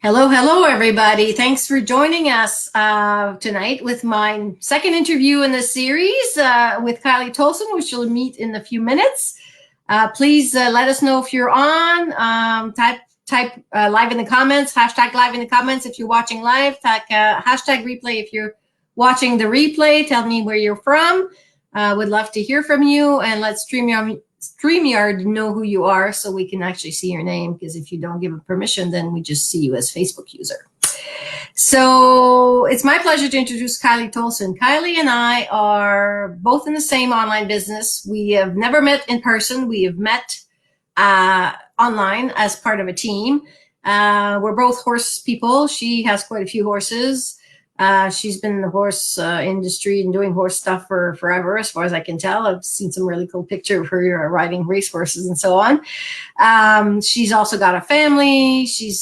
Hello, hello, everybody. Thanks for joining us tonight with my second interview in the series with Kiley Tolson, which you'll meet in a few minutes. Please let us know if you're on. Type live in the comments, hashtag live in the comments if you're watching live, hashtag replay if you're watching the replay. Tell me where you're from. Would love to hear from you, and let StreamYard know who you are so we can actually see your name, because if you don't give it permission, then we just see you as Facebook user. So it's my pleasure to introduce Kiley Tolson. Kiley and I are both in the same online business. We have never met in person. We have met online as part of a team. We're both horse people. She has quite a few horses. She's been in the horse industry and doing horse stuff for forever, as far as I can tell. I've seen some really cool picture of her riding racehorses and so on. She's also got a family. She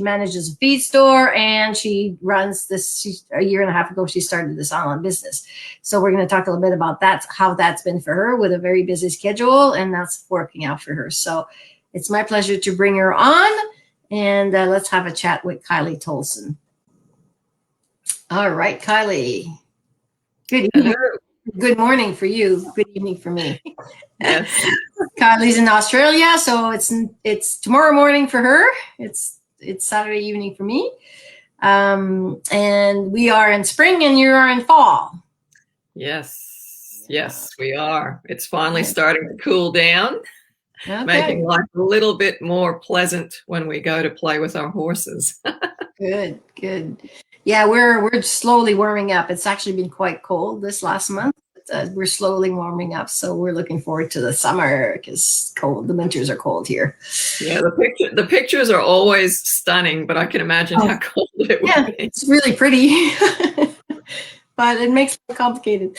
manages a feed store, and she runs this. A year and a half ago, she started this online business. So we're going to talk a little bit about that, how that's been for her with a very busy schedule, and that's working out for her. So it's my pleasure to bring her on, and let's have a chat with Kiley Tolson. All right, Kiley. Good evening. Good morning for you. Good evening for me. Yes. Kiley's in Australia, so it's tomorrow morning for her. It's Saturday evening for me. And we are in spring, and you are in fall. Yes, we are. It's finally starting to cool down, making life a little bit more pleasant when we go to play with our horses. Good. Yeah, we're slowly warming up. It's actually been quite cold this last month. We're slowly warming up, so we're looking forward to the summer, because the winters are cold here. Yeah, the pictures are always stunning, but I can imagine how cold it would be. It's really pretty, but it makes it complicated.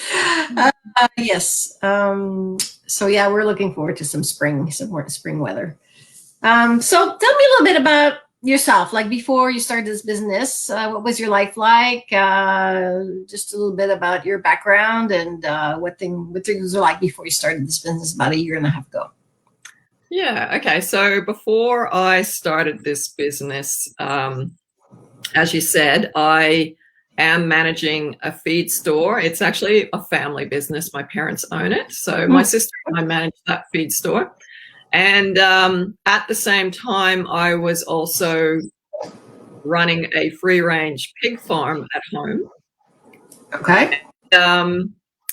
Yes. So yeah, we're looking forward to some more spring weather. So tell me a little bit about yourself, like before you started this business. What was your life like? Just a little bit about your background and what things were like before you started this business about a year and a half ago. Yeah, okay. So before I started this business, as you said, I am managing a feed store. It's actually a family business. My parents own it. So my sister and I manage that feed store. And at the same time, I was also running a free-range pig farm at home. Okay.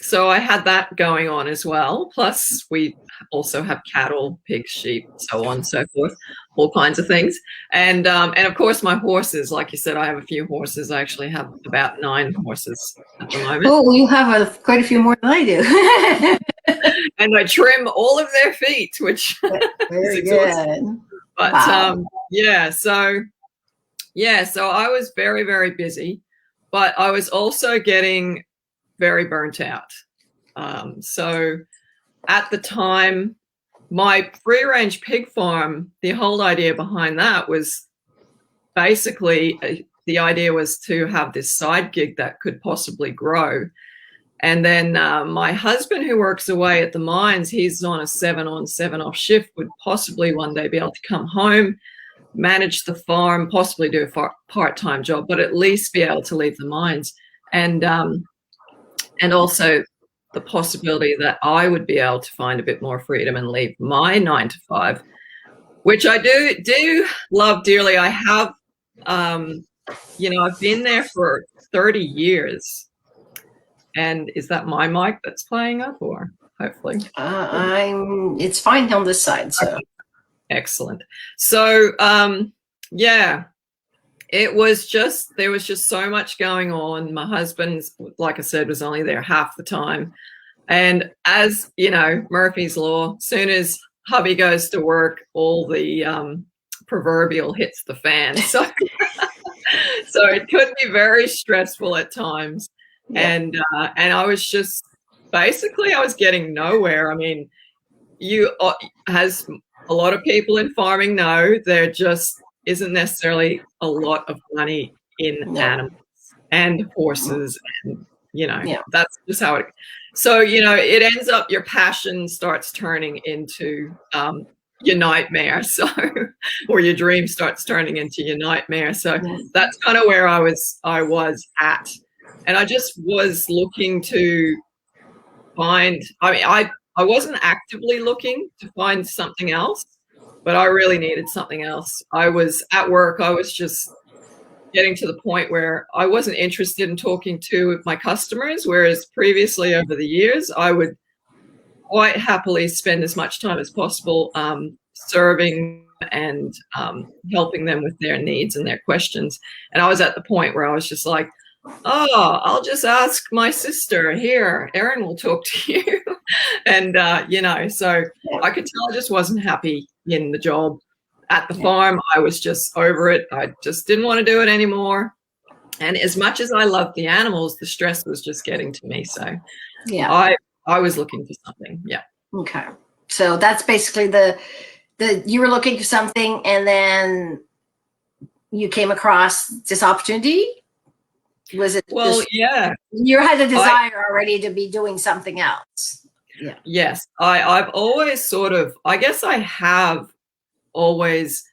So I had that going on as well. Plus, we also have cattle, pigs, sheep, so on and so forth, all kinds of things. And of course, my horses. Like you said, I have a few horses. I actually have about 9 horses at the moment. Oh, well, you have quite a few more than I do. And I trim all of their feet, which very good. But wow. So I was very, very busy, but I was also getting very burnt out. So at the time, my free-range pig farm, the whole idea behind that was basically the idea was to have this side gig that could possibly grow. And then my husband, who works away at the mines, he's on a 7-on, 7-off shift, would possibly one day be able to come home, manage the farm, possibly do a part-time job, but at least be able to leave the mines. And also the possibility that I would be able to find a bit more freedom and leave my 9 to 5, which I do love dearly. I have, I've been there for 30 years. And is that my mic that's playing up, or hopefully? It's fine on this side. So okay. Excellent. So there was just so much going on. My husband, like I said, was only there half the time, and as you know, Murphy's Law. Soon as hubby goes to work, all the proverbial hits the fan. So so it could be very stressful at times. Yeah. And I was just basically I was getting nowhere. I mean, as a lot of people in farming know, there just isn't necessarily a lot of money in animals and horses, and that's just how it. So it ends up your passion starts turning into your nightmare. So, or your dream starts turning into your nightmare. So that's kind of where I was at. And I just was looking to find, I wasn't actively looking to find something else, but I really needed something else. I was at work. I was just getting to the point where I wasn't interested in talking to my customers, whereas previously over the years, I would quite happily spend as much time as possible serving and helping them with their needs and their questions. And I was at the point where I was just like, oh, I'll just ask my sister here. Erin will talk to you. And, so I could tell I just wasn't happy in the job. At the farm, I was just over it. I just didn't want to do it anymore. And as much as I loved the animals, the stress was just getting to me. So I was looking for something. Yeah. Okay. So that's basically you were looking for something, and then you came across this opportunity. Was it? Well, yeah. You had a desire already to be doing something else. Yeah. Yes. I've always I guess I have always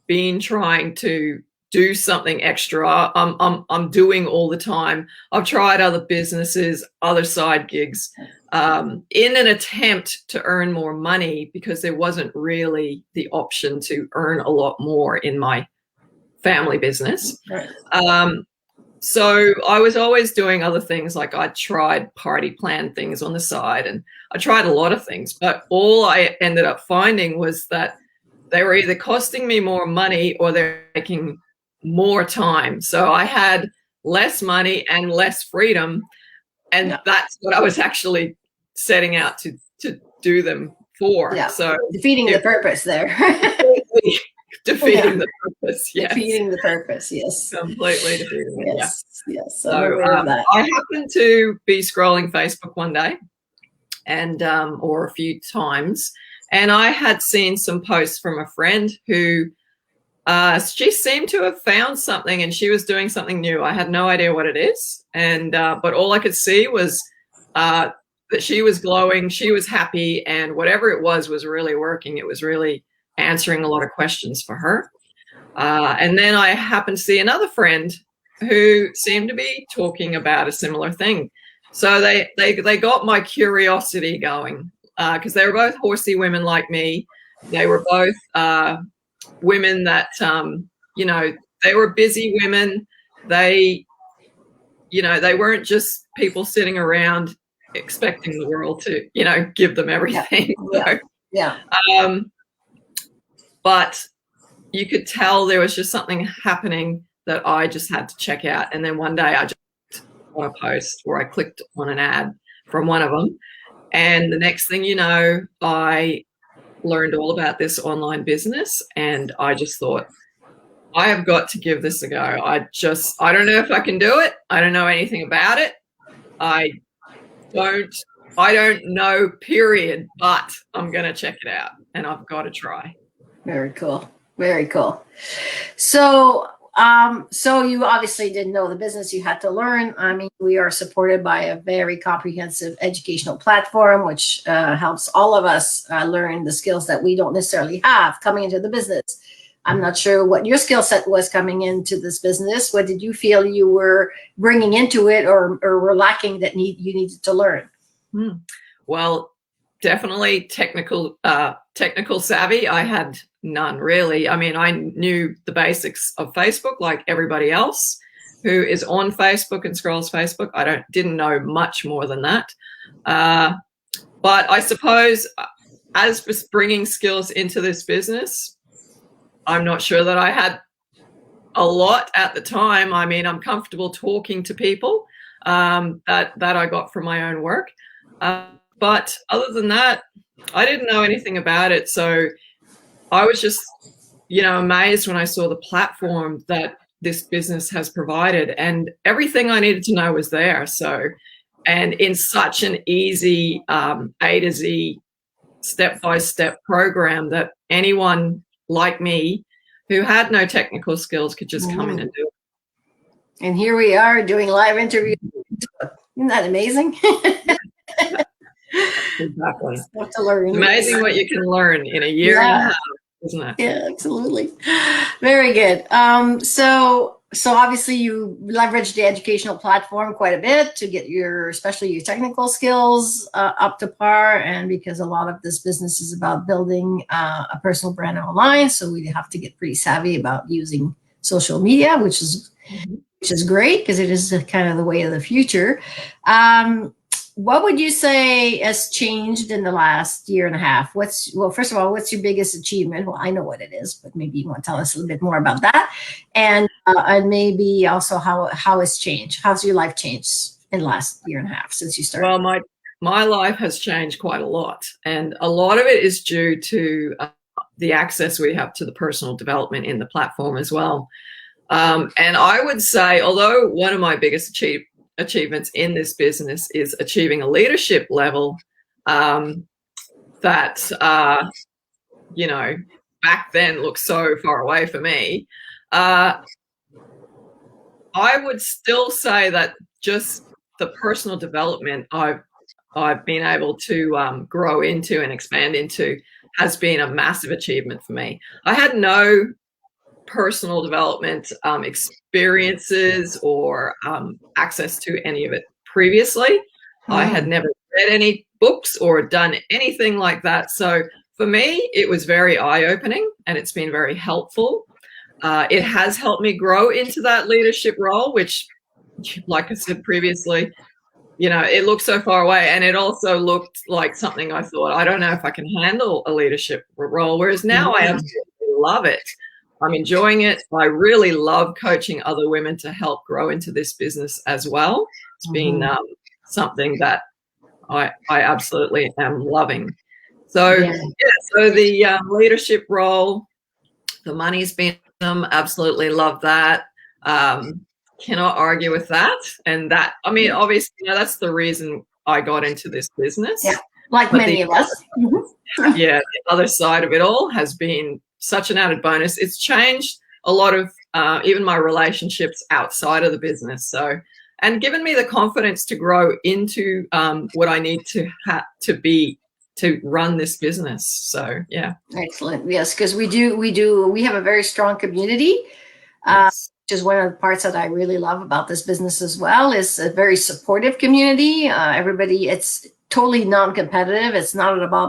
been trying to do something extra. I'm doing all the time. I've tried other businesses, other side gigs, in an attempt to earn more money, because there wasn't really the option to earn a lot more in my family business. Right. So I was always doing other things. Like I tried party plan things on the side, and I tried a lot of things, but all I ended up finding was that they were either costing me more money or they're taking more time. So I had less money and less freedom. And that's what I was actually setting out to do them for. Yeah. So defeating the purpose there. Defeating the purpose. Yes. Defeating the purpose. Yes. Completely defeating it. Yes. Yeah. Yes. So I happened to be scrolling Facebook one day, and or a few times, and I had seen some posts from a friend who she seemed to have found something, and she was doing something new. I had no idea what it is, and but all I could see was that she was glowing, she was happy, and whatever it was really working. It was really answering a lot of questions for her. And then I happened to see another friend who seemed to be talking about a similar thing. So they got my curiosity going, because they were both horsey women like me. They were both women that, they were busy women. They weren't just people sitting around expecting the world to, give them everything. Yeah. But you could tell there was just something happening that I just had to check out. And then one day I just on a post where I clicked on an ad from one of them. And the next thing you know, I learned all about this online business, and I just thought, I have got to give this a go. I don't know if I can do it. I don't know anything about it. I don't know, period, but I'm going to check it out, and I've got to try. Very cool. Very cool. So you obviously didn't know the business. You had to learn. I mean, we are supported by a very comprehensive educational platform, which helps all of us learn the skills that we don't necessarily have coming into the business. I'm not sure what your skill set was coming into this business. What did you feel you were bringing into it, or were lacking that you needed to learn? Well, definitely technical savvy. I had none, really. I mean, I knew the basics of Facebook like everybody else who is on Facebook and scrolls Facebook. I didn't know much more than that. But I suppose as for bringing skills into this business, I'm not sure that I had a lot at the time. I mean, I'm comfortable talking to people that I got from my own work. But other than that, I didn't know anything about it. So I was just, amazed when I saw the platform that this business has provided, and everything I needed to know was there. So, and in such an easy A to Z step-by-step program that anyone like me who had no technical skills could just come in and do it. And here we are doing live interviews. Isn't that amazing? Exactly. Stuff to learn. It's amazing what you can learn in a year and a half, isn't it? Yeah, absolutely. Very good. So obviously you leverage the educational platform quite a bit to get especially your technical skills up to par. And because a lot of this business is about building a personal brand online, so we have to get pretty savvy about using social media, which is great because it is kind of the way of the future. What would you say has changed in the last year and a half? Well, first of all, what's your biggest achievement? Well, I know what it is, but maybe you want to tell us a little bit more about that, and maybe also how it's changed. How's your life changed in the last year and a half since you started? Well, my life has changed quite a lot, and a lot of it is due to the access we have to the personal development in the platform as well. And I would say, although one of my biggest achievements in this business is achieving a leadership level that you know, back then looked so far away for me, I would still say that just the personal development I've been able to grow into and expand into has been a massive achievement for me. I had no personal development experiences or access to any of it previously. I had never read any books or done anything like that. So for me, it was very eye-opening, and it's been very helpful. It has helped me grow into that leadership role, which, like I said previously, you know, it looked so far away, and it also looked like something I thought, I don't know if I can handle a leadership role, whereas now I absolutely love it. I'm enjoying it. I really love coaching other women to help grow into this business as well. It's been something that I absolutely am loving. So, so the leadership role, the money's been absolutely love that. Cannot argue with that. And that, I mean, obviously, you know, that's the reason I got into this business. Yeah, like many of us. Yeah, the other side of it all has been such an added bonus. It's changed a lot of even my relationships outside of the business. So, and given me the confidence to grow into what I need to be to run this business. So, yeah. Excellent. Yes, because we have a very strong community. Which is one of the parts that I really love about this business as well, is a very supportive community. Everybody, it's totally non-competitive. It's not at all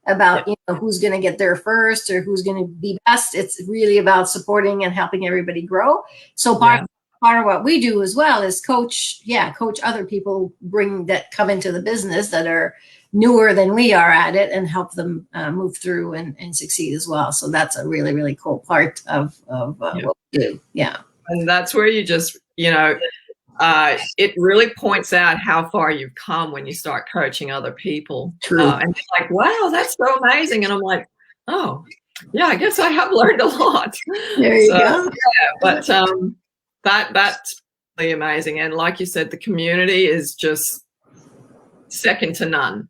about you know, who's going to get there first or who's going to be best. It's really about supporting and helping everybody grow. So part of what we do as well is coach other people that come into the business that are newer than we are at it, and help them move through and succeed as well. So that's a really, really cool part of what we do. Yeah. And that's where you just, you know, it really points out how far you've come when you start coaching other people. True. And they're like, wow, that's so amazing. And I'm like, oh, yeah, I guess I have learned a lot. There you go. Yeah, but that's really amazing. And like you said, the community is just second to none.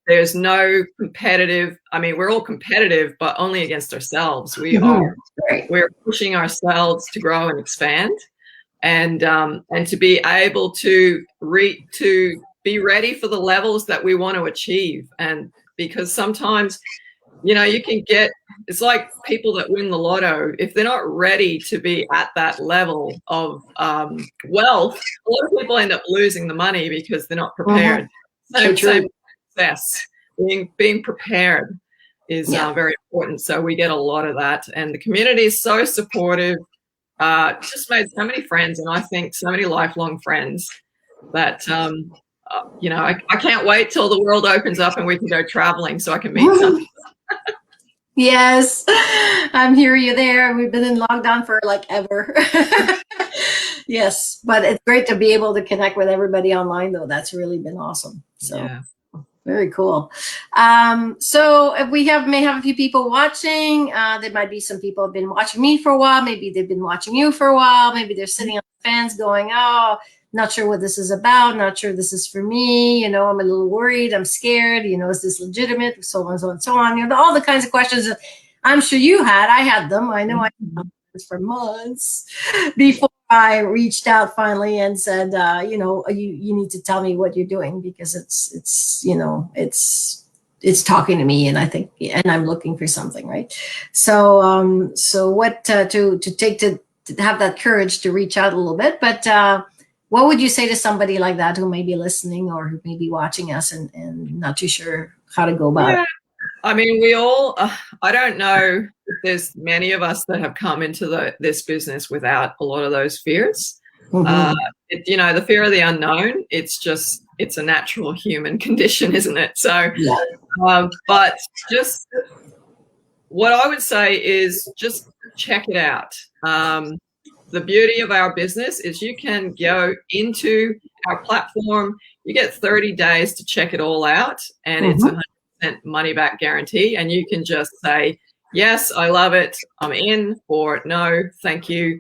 There's no competitive. I mean, we're all competitive, but only against ourselves. We're pushing ourselves to grow and expand, and to be able to be ready for the levels that we want to achieve. And because sometimes, you know, it's like people that win the lotto. If they're not ready to be at that level of wealth, a lot of people end up losing the money because they're not prepared. Same success. Being prepared is very important. So we get a lot of that, and the community is so supportive. Just made so many friends, and I think so many lifelong friends that you know, I can't wait till the world opens up and we can go traveling so I can meet some. Yes, I'm hear you there. We've been in lockdown for like ever. Yes, but it's great to be able to connect with everybody online, though. That's really been awesome. So very cool. So if we may have a few people watching, there might be some people have been watching me for a while. Maybe they've been watching you for a while. Maybe they're sitting on the fence going, oh, not sure what this is about. Not sure this is for me. You know, I'm a little worried. I'm scared. You know, is this legitimate? So on and so on and so on. You know, all the kinds of questions that I'm sure you had. I had them. I know I had them for months before I reached out finally and said, you know, you need to tell me what you're doing, because it's you know, it's talking to me, and I think, and I'm looking for something, right? So so what to take to have that courage to reach out a little bit. But what would you say to somebody like that who may be listening or who may be watching us and not too sure how to go about it? I mean, we all, I don't know if there's many of us that have come into this business without a lot of those fears. Mm-hmm. You know, the fear of the unknown, it's a natural human condition, isn't it? So, yeah. But just what I would say is just check it out. The beauty of our business is you can go into our platform, you get 30 days to check it all out, and it's 100% money back guarantee. And you can just say, yes, I love it, I'm in, or no, thank you.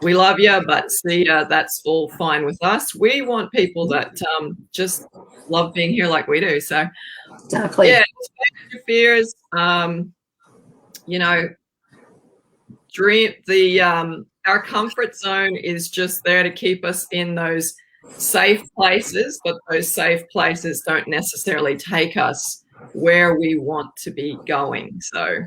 We love you, but see, that's all fine with us. We want people that just love being here like we do. So, exactly. Yeah, your fears, you know, our comfort zone is just there to keep us in those safe places, but those safe places don't necessarily take us where we want to be going. So,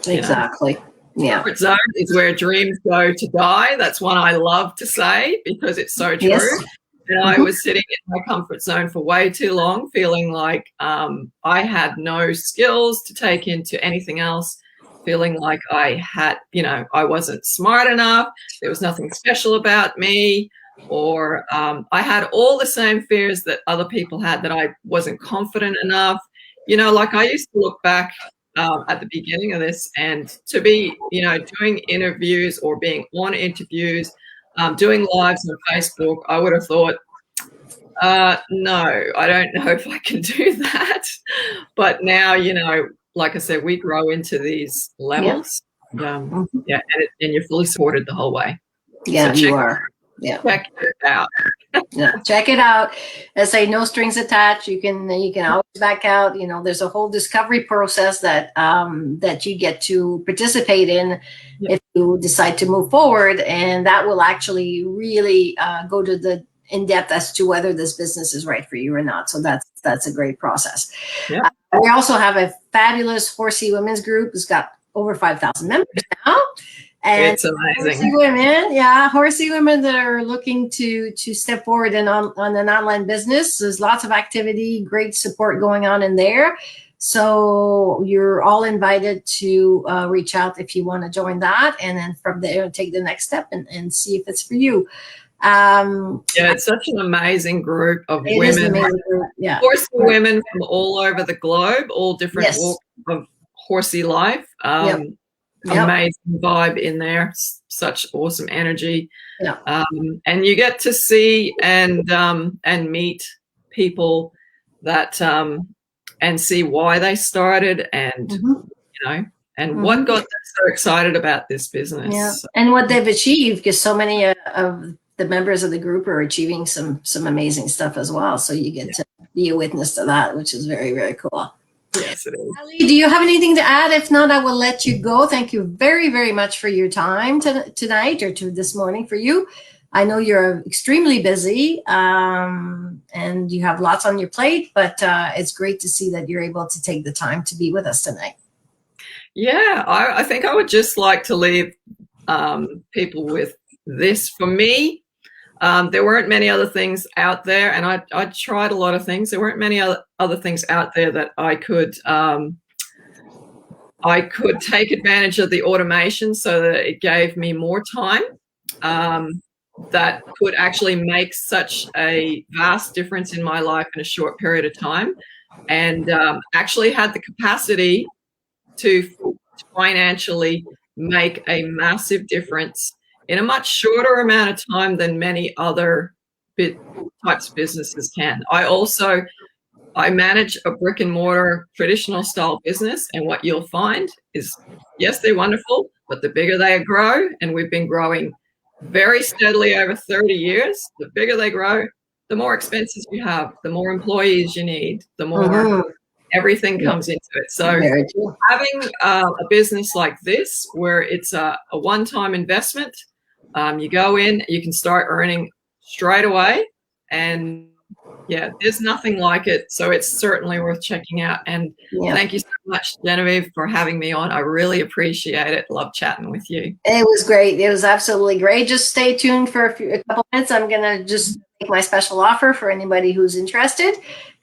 exactly. Yeah. Comfort zone is where dreams go to die. That's one I love to say because it's so true. Yes. And I was sitting in my comfort zone for way too long, feeling like I had no skills to take into anything else, feeling like I had, you know, I wasn't smart enough. There was nothing special about me, or I had all the same fears that other people had, that I wasn't confident enough. You know, like I used to look back at the beginning of this, and to be, you know, doing interviews or being on interviews, doing lives on Facebook, I would have thought, no, I don't know if I can do that. But now, you know, like I said, we grow into these levels. Yeah, and you're fully supported the whole way. Yeah, so you are. Yeah, check it out. Yeah, check it out. I say, no strings attached. You can always back out. You know, there's a whole discovery process that that you get to participate in if you decide to move forward, and that will actually really go to the in depth as to whether this business is right for you or not. So that's a great process. Yeah. We also have a fabulous Horsey Women's group. It's got over 5,000 members now. And it's amazing. Horsey women that are looking to step forward on an online business. There's lots of activity, great support going on in there. So you're all invited to reach out if you want to join that, and then from there take the next step and see if it's for you. It's such an amazing group of women. Yeah, Horsey women from all over the globe, all different walks of horsey life. Amazing vibe in there, such awesome energy. And you get to see and meet people that and see why they started, and you know, and what got them so excited about this business, and what they've achieved, because so many of the members of the group are achieving some amazing stuff as well. So you get to be a witness to that, which is very, very cool. Yes, it is. Kiley, do you have anything to add? If not, I will let you go. Thank you very, very much for your time tonight, or to this morning for you. I know you're extremely busy and you have lots on your plate, but it's great to see that you're able to take the time to be with us tonight. Yeah, I think I would just like to leave people with this. For me, there weren't many other things out there, and I tried a lot of things. There weren't many other things out there that I could take advantage of the automation, so that it gave me more time that could actually make such a vast difference in my life in a short period of time, and actually had the capacity to financially make a massive difference in a much shorter amount of time than many other types of businesses can. I manage a brick and mortar traditional style business, and what you'll find is, yes, they're wonderful, but the bigger they grow, and we've been growing very steadily over 30 years, the bigger they grow, the more expenses you have, the more employees you need, the more everything comes into it. So having a business like this, where it's a one-time investment, You go in, you can start earning straight away, and yeah, there's nothing like it. So it's certainly worth checking out. And thank you so much, Genevieve, for having me on. I really appreciate it. Love chatting with you. It was great. It was absolutely great. Just stay tuned for a couple minutes. I'm going to just make my special offer for anybody who's interested.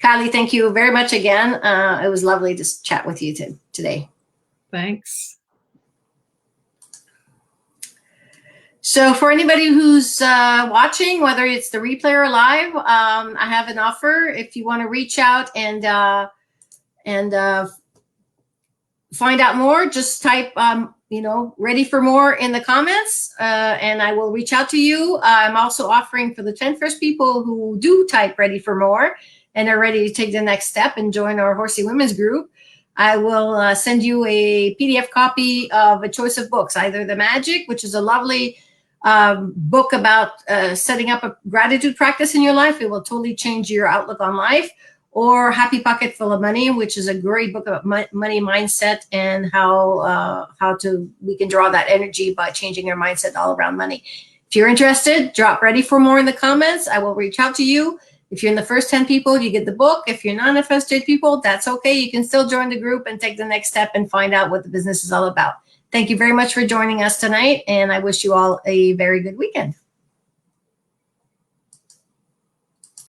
Kiley, thank you very much again. It was lovely to chat with you today. Thanks. So for anybody who's watching, whether it's the replay or live, I have an offer. If you want to reach out and find out more, just type, ready for more in the comments, and I will reach out to you. I'm also offering for the 10 first people who do type ready for more and are ready to take the next step and join our Horsey Women's group. I will send you a PDF copy of a choice of books, either The Magic, which is a lovely book about setting up a gratitude practice in your life. It will totally change your outlook on life. Or Happy Pocket Full of Money, which is a great book about money mindset and how we can draw that energy by changing our mindset all around money. If you're interested, drop ready for more in the comments. I will reach out to you. If you're in the first 10 people, you get the book. If you're not in the first 10 people, that's okay. You can still join the group and take the next step and find out what the business is all about. Thank you very much for joining us tonight, and I wish you all a very good weekend.